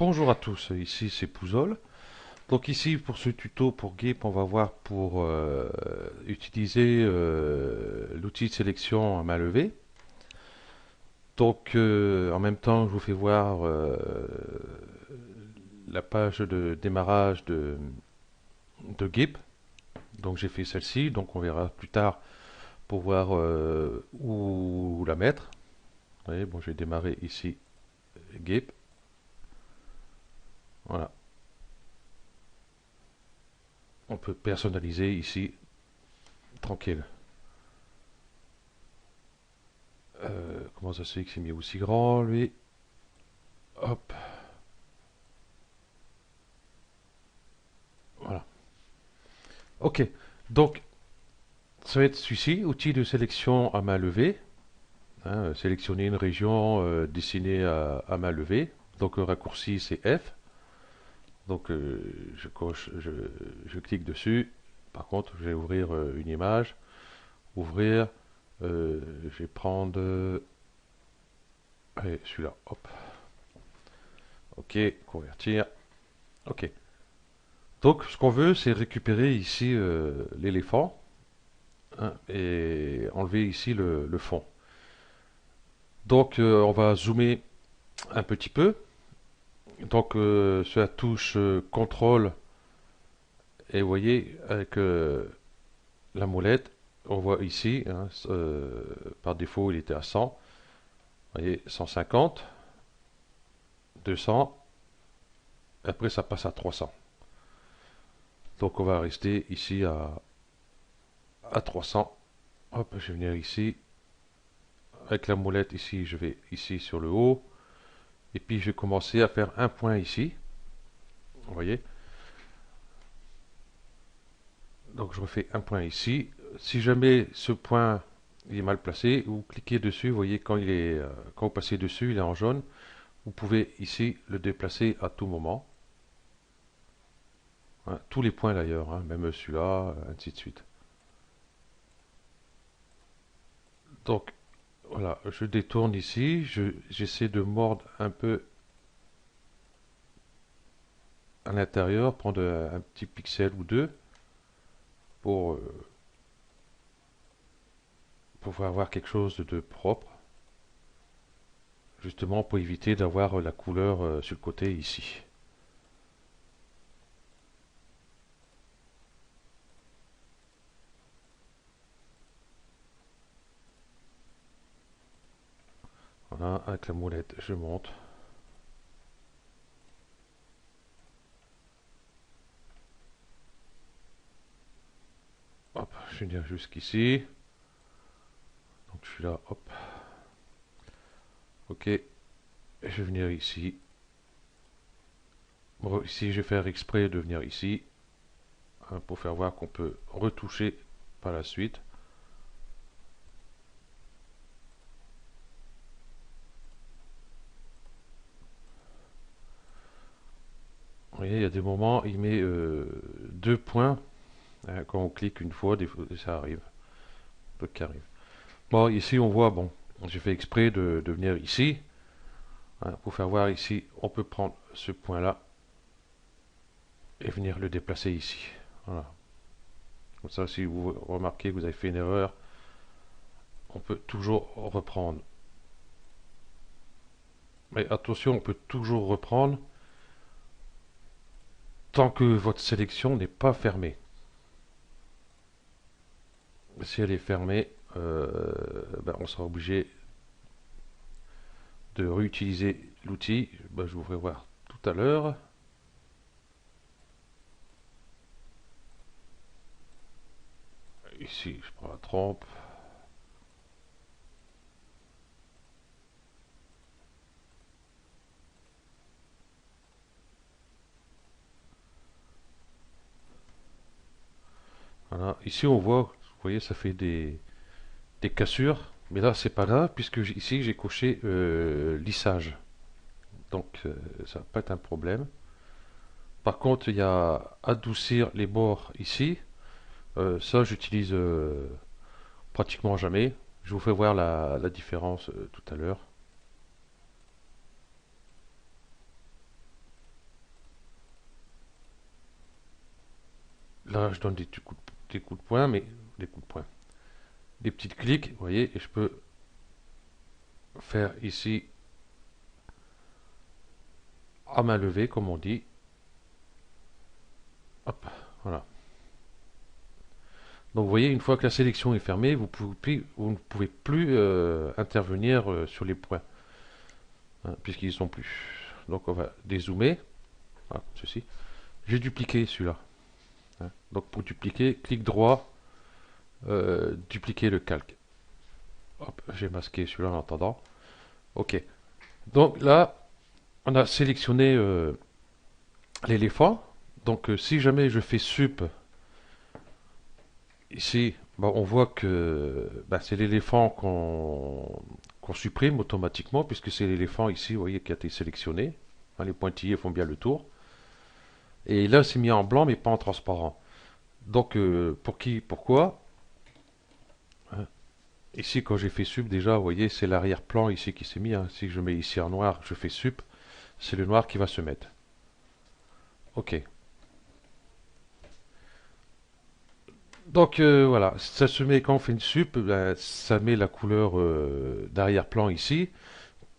Bonjour à tous, ici c'est Pouzol. Donc ici pour ce tuto pour GIMP, on va voir pour utiliser l'outil de sélection à main levée. Donc en même temps, je vous fais voir la page de démarrage de GIMP. Donc j'ai fait celle-ci, donc on verra plus tard pour voir où la mettre. Vous voyez, bon, je vais démarrer ici GIMP. Voilà, on peut personnaliser ici tranquille. Comment ça se fait que c'est mis aussi grand, lui? Hop, voilà. Ok, donc ça va être celui-ci, outil de sélection à main levée. Hein, sélectionner une région dessinée à main levée. Donc le raccourci c'est F. Donc je coche, je clique dessus. Par contre, je vais ouvrir une image. Ouvrir. Je vais prendre. Allez, celui-là. Hop. Ok, convertir. Ok. Donc ce qu'on veut, c'est récupérer ici l'éléphant, hein, et enlever ici le fond. Donc on va zoomer un petit peu. Donc sur la touche contrôle, et vous voyez avec la molette, on voit ici, hein, par défaut il était à 100, vous voyez 150, 200, après ça passe à 300. Donc on va rester ici à 300. Hop, je vais venir ici, avec la molette ici, je vais ici sur le haut, et puis je vais commencer à faire un point ici, vous voyez. Donc je refais un point ici. Si jamais ce point il est mal placé, vous cliquez dessus, vous voyez quand vous passez dessus, il est en jaune. Vous pouvez ici le déplacer à tout moment. Hein, tous les points d'ailleurs, hein, même celui-là, ainsi de suite. Donc voilà, je détourne ici, j'essaie de mordre un peu à l'intérieur, prendre un petit pixel ou deux pour pouvoir avoir quelque chose de propre, justement pour éviter d'avoir la couleur sur le côté ici. Voilà, avec la molette, je monte. Hop, je vais venir jusqu'ici. Donc je suis là, hop. Ok, et je vais venir ici. Bon, ici, je vais faire exprès de venir ici, hein, pour faire voir qu'on peut retoucher par la suite. Vous voyez, il y a des moments, il met deux points, hein, quand on clique une fois, des fois, ça arrive. D'autres qui arrive. Bon, ici, on voit, bon, j'ai fait exprès de venir ici, hein, pour faire voir ici, on peut prendre ce point-là et venir le déplacer ici. Voilà. Comme ça, si vous remarquez que vous avez fait une erreur, on peut toujours reprendre. Mais attention, on peut toujours reprendre tant que votre sélection n'est pas fermée. Si elle est fermée, ben, on sera obligé de réutiliser l'outil. Ben, je vous ferai voir tout à l'heure. Ici, je prends la trompe. Voilà. Ici, on voit, vous voyez, ça fait des cassures. Mais là, c'est pas là, puisque ici, j'ai coché lissage. Donc, ça va pas être un problème. Par contre, il y a adoucir les bords ici. Ça, j'utilise pratiquement jamais. Je vous fais voir la différence tout à l'heure. là, je donne des coups de poing, mais des coups de poing. Des petits clics, vous voyez, et je peux faire ici à main levée, comme on dit. Hop, voilà. Donc vous voyez, une fois que la sélection est fermée, vous ne pouvez plus intervenir sur les points, hein, puisqu'ils ne sont plus. Donc on va dézoomer, voilà, comme ceci. J'ai dupliqué celui-là, hein. Donc pour dupliquer, clic droit, dupliquer le calque. Hop, j'ai masqué celui-là en attendant. Ok. Donc là, on a sélectionné l'éléphant. Donc si jamais je fais sup ici, bah, on voit que bah, c'est l'éléphant qu'on supprime automatiquement, puisque c'est l'éléphant ici, vous voyez, qui a été sélectionné. Hein, les pointillés font bien le tour. Et là, c'est mis en blanc, mais pas en transparent. Donc, pourquoi? Hein, ici, quand j'ai fait sup, déjà, vous voyez, c'est l'arrière-plan ici qui s'est mis, hein. Si je mets ici en noir, je fais sup, c'est le noir qui va se mettre. Ok. Donc voilà, ça se met quand on fait une sup, ben, ça met la couleur d'arrière-plan ici.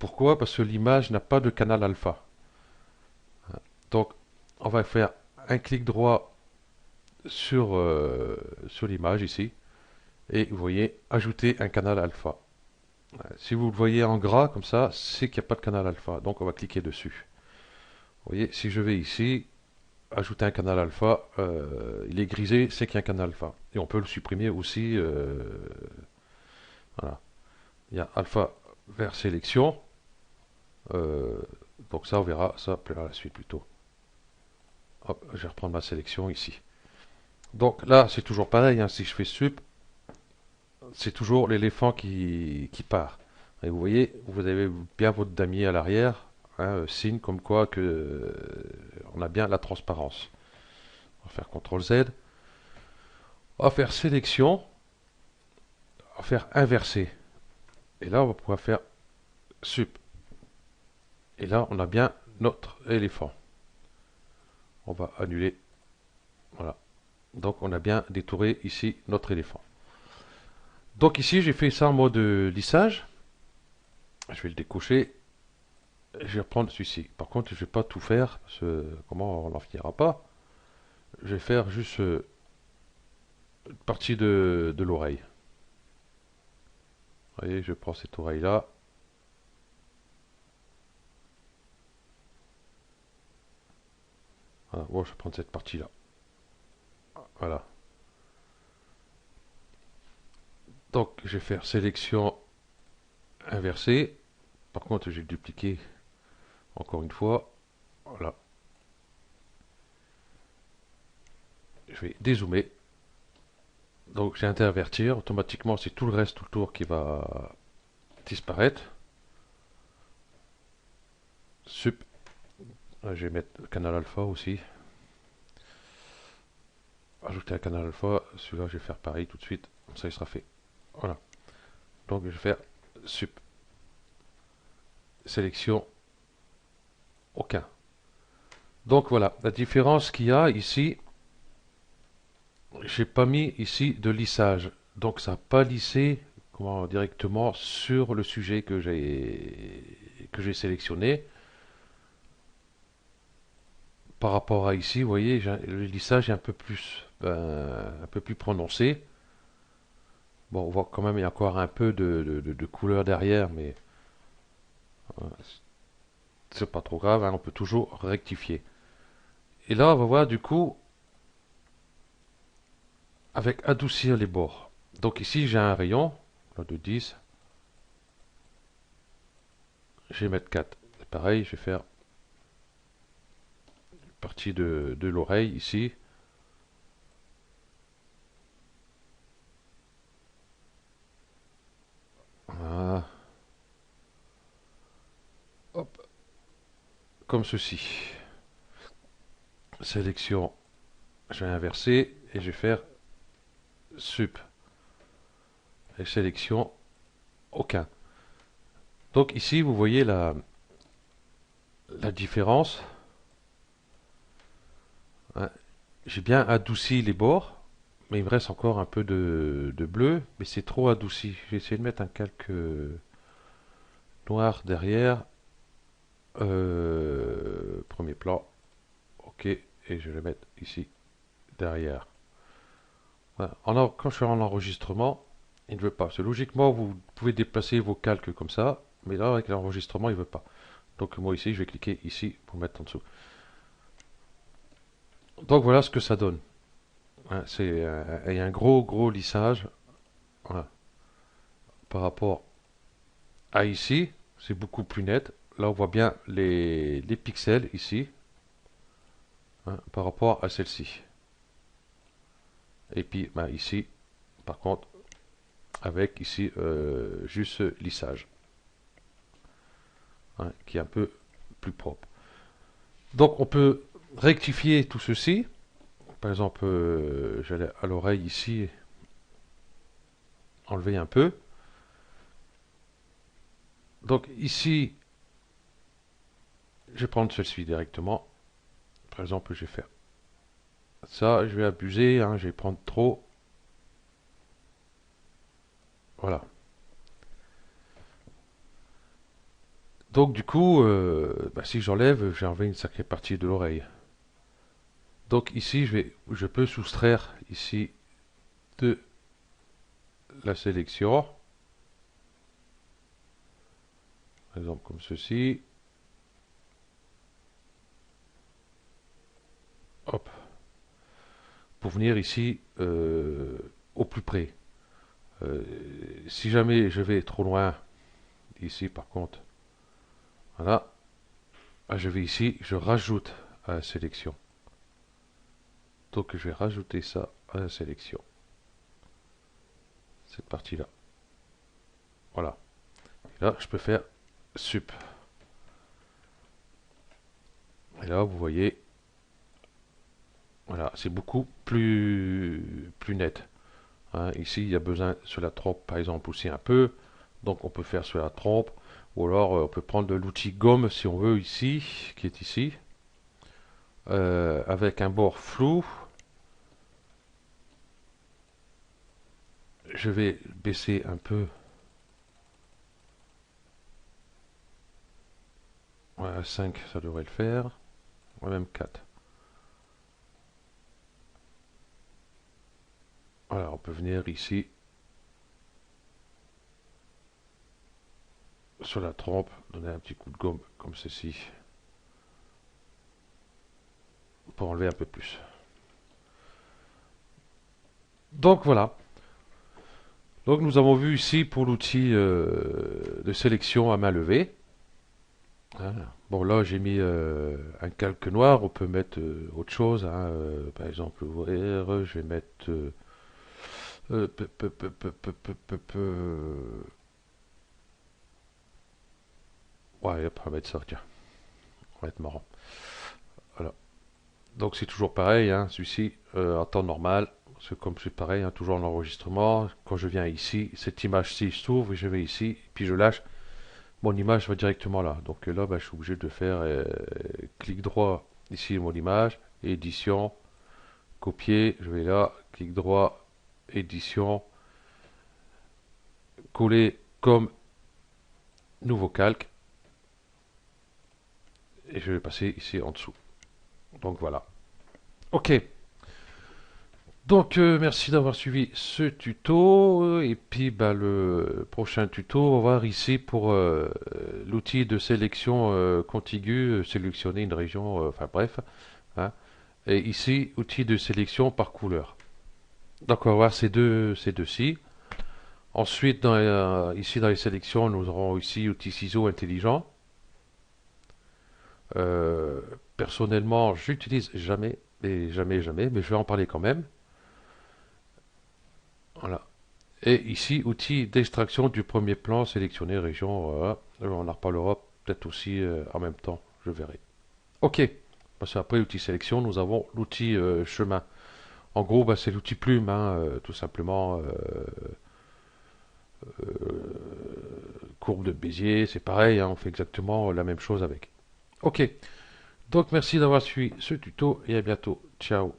Pourquoi? Parce que l'image n'a pas de canal alpha. Donc on va faire un clic droit sur l'image ici. Et vous voyez, ajouter un canal alpha. Si vous le voyez en gras comme ça, c'est qu'il n'y a pas de canal alpha. Donc on va cliquer dessus. Vous voyez, si je vais ici, ajouter un canal alpha, il est grisé, c'est qu'il y a un canal alpha. Et on peut le supprimer aussi. Voilà. Il y a alpha vers sélection. Euh, donc ça, on verra ça à la suite plutôt. Hop, je vais reprendre ma sélection ici. Donc là, c'est toujours pareil, hein, si je fais sup, c'est toujours l'éléphant qui part. Et vous voyez, vous avez bien votre damier à l'arrière, hein, signe comme quoi que on a bien la transparence. On va faire CTRL Z. On va faire sélection. On va faire inverser. Et là, on va pouvoir faire sup. Et là, on a bien notre éléphant. On va annuler. Voilà. Donc, on a bien détouré ici notre éléphant. Donc ici, j'ai fait ça en mode lissage. Je vais le décocher. Je vais reprendre celui-ci. Par contre, je ne vais pas tout faire, parce que comment on n'en finira pas. Je vais faire juste une partie de l'oreille. Vous voyez, je prends cette oreille-là. Voilà, bon, je vais prendre cette partie-là. Voilà. Donc, je vais faire sélection inversée. Par contre, j'ai dupliqué encore une fois. Voilà. Je vais dézoomer. Donc, j'ai intervertir. Automatiquement, c'est tout le reste tout le tour qui va disparaître. Sup. Je vais mettre le canal alpha aussi. Ajouter un canal alpha. Celui-là, je vais faire pareil tout de suite. Comme ça, il sera fait. Voilà. Donc, je vais faire sup. Sélection. Aucun. Donc, voilà. La différence qu'il y a ici, j'ai pas mis ici de lissage. Donc, ça n'a pas lissé directement sur le sujet que j'ai sélectionné. Par rapport à ici, vous voyez, le lissage est un peu plus prononcé. Bon, on voit quand même il y a encore un peu de couleur derrière, mais euh, c'est pas trop grave, hein, on peut toujours rectifier. Et là, on va voir du coup avec adoucir les bords. Donc ici, j'ai un rayon là, de 10. Je vais mettre 4. C'est pareil, je vais faire une partie de l'oreille ici. Voilà. Hop, comme ceci. Sélection, je vais inverser et je vais faire sup. Et sélection, aucun. Donc ici, vous voyez la différence, hein. J'ai bien adouci les bords, mais il me reste encore un peu de bleu, mais c'est trop adouci. J'ai essayé de mettre un calque noir derrière. Premier plan, ok, et je vais le mettre ici derrière. Voilà. Quand je suis en enregistrement, il ne veut pas. C'est logiquement, vous pouvez déplacer vos calques comme ça, mais là, avec l'enregistrement, il ne veut pas. Donc moi ici, je vais cliquer ici pour mettre en dessous. Donc voilà ce que ça donne. Hein, il y a un gros lissage. Voilà. Par rapport à ici, c'est beaucoup plus net. Là, on voit bien les pixels ici, hein, par rapport à celle-ci. Et puis ben, ici, par contre, avec ici juste lissage, hein, qui est un peu plus propre. Donc on peut rectifier tout ceci. Par exemple, j'allais à l'oreille ici, enlever un peu. Donc ici, je vais prendre celle-ci directement. Par exemple, je vais faire ça, je vais abuser, hein, je vais prendre trop. Voilà. Donc du coup, bah, si j'enlève, j'ai enlevé une sacrée partie de l'oreille. Donc ici, je peux soustraire ici de la sélection. Par exemple comme ceci. Hop. Pour venir ici au plus près. Euh, si jamais je vais trop loin, ici par contre, voilà, ah, je vais ici, je rajoute à la sélection. Donc je vais rajouter ça à la sélection. Cette partie-là. Voilà. Et là, je peux faire sup. Et là, vous voyez, voilà, c'est beaucoup plus net. Hein, ici, il y a besoin sur la trompe, par exemple, aussi un peu. Donc, on peut faire sur la trompe. Ou alors, on peut prendre l'outil gomme, si on veut, ici, qui est ici. Avec un bord flou. Je vais baisser un peu. Voilà, 5, ça devrait le faire. Ouais, même 4. Voilà, on peut venir ici, sur la trompe, donner un petit coup de gomme, comme ceci, pour enlever un peu plus. Donc voilà. Donc nous avons vu ici pour l'outil de sélection à main levée. Hein. Bon là j'ai mis un calque noir, on peut mettre autre chose. Hein, par exemple ouvrir, je vais mettre ouais, hop, on va mettre ça, tiens, on va être marrant. Voilà. Donc c'est toujours pareil, hein, celui-ci en temps normal, c'est comme c'est pareil, hein, toujours en enregistrement. Quand je viens ici, cette image-ci s'ouvre et je vais ici, puis je lâche. Mon image va directement là. Donc là, bah, je suis obligé de faire clic droit ici, mon image, édition, copier, je vais là, clic droit, édition, coller comme nouveau calque, et je vais passer ici en dessous. Donc voilà. Ok. Donc merci d'avoir suivi ce tuto, et puis bah, le prochain tuto, on va voir ici pour l'outil de sélection contiguë, sélectionner une région, enfin bref. Hein. Et ici, outil de sélection par couleur. Donc on va voir ces deux-ci. Ensuite, ici dans les sélections, nous aurons ici outil ciseaux intelligent. Euh, Personnellement, j'utilise jamais, et jamais, mais je vais en parler quand même. Voilà. Et ici, outil d'extraction du premier plan, sélectionner région. Voilà. On en reparlera peut-être aussi en même temps, je verrai. Ok. Parce qu'après l'outil sélection, nous avons l'outil chemin. En gros, bah, c'est l'outil plume, hein, tout simplement. Courbe de Bézier, c'est pareil, hein, on fait exactement la même chose avec. Ok, donc merci d'avoir suivi ce tuto et à bientôt. Ciao.